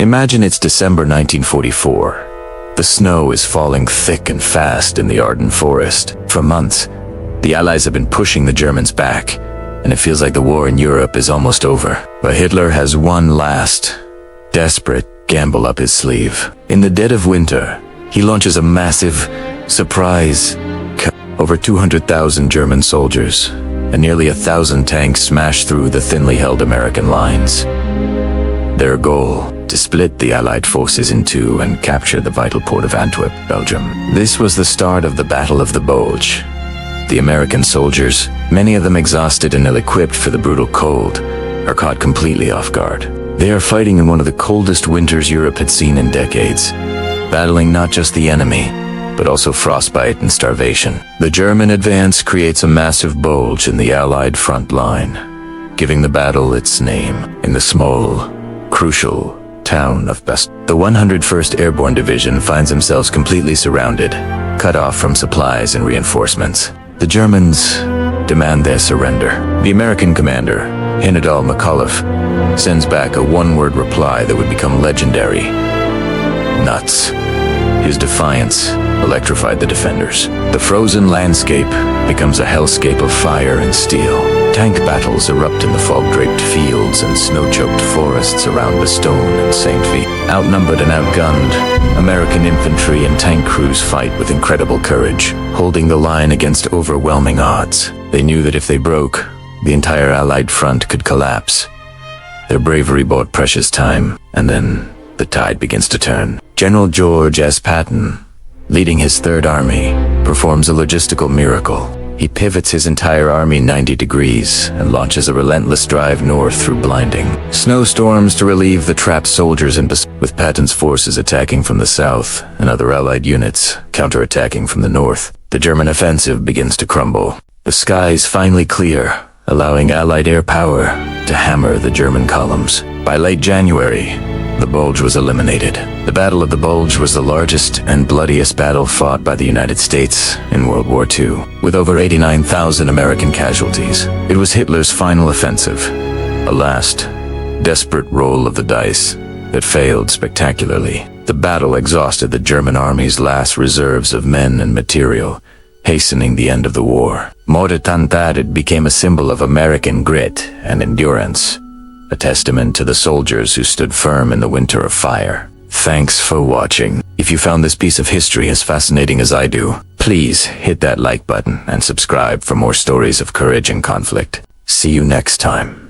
Imagine it's December 1944. The snow is falling thick and fast in the Ardennes forest. For months, the Allies have been pushing the Germans back, and it feels like the war in Europe is almost over. But Hitler has one last, desperate gamble up his sleeve. In the dead of winter, he launches a massive surprise. Over 200,000 German soldiers and nearly 1,000 tanks smash through the thinly held American lines. Their goal, to split the Allied forces in two and capture the vital port of Antwerp, Belgium. This was the start of the Battle of the Bulge. The American soldiers, many of them exhausted and ill-equipped for the brutal cold, are caught completely off guard. They are fighting in one of the coldest winters Europe had seen in decades, battling not just the enemy, but also frostbite and starvation. The German advance creates a massive bulge in the Allied front line, giving the battle its name. In the small, crucial town of Bastogne, the 101st Airborne Division finds themselves completely surrounded, cut off from supplies and reinforcements. The Germans demand their surrender. The American commander, Hennedal McAuliffe, sends back a one-word reply that would become legendary: nuts. His defiance electrified the defenders. The frozen landscape becomes a hellscape of fire and steel. Tank battles erupt in the fog-draped fields and snow-choked forests around Bastogne and St. V. Outnumbered and outgunned, American infantry and tank crews fight with incredible courage, holding the line against overwhelming odds. They knew that if they broke, the entire Allied front could collapse. Their bravery bought precious time, and then the tide begins to turn. General George S. Patton, leading his Third Army, performs a logistical miracle. He pivots his entire army 90 degrees and launches a relentless drive north through blinding snowstorms to relieve the trapped soldiers in Bastogne, with Patton's forces attacking from the south and other Allied units counterattacking from the north. The German offensive begins to crumble. The skies finally clear, allowing Allied air power to hammer the German columns. By late January, the Bulge was eliminated. The Battle of the Bulge was the largest and bloodiest battle fought by the United States in World War II, with over 89,000 American casualties. It was Hitler's final offensive, a last, desperate roll of the dice that failed spectacularly. The battle exhausted the German army's last reserves of men and material, hastening the end of the war. More than that, it became a symbol of American grit and endurance, a testament to the soldiers who stood firm in the winter of fire. Thanks for watching. If you found this piece of history as fascinating as I do, please hit that like button and subscribe for more stories of courage and conflict. See you next time.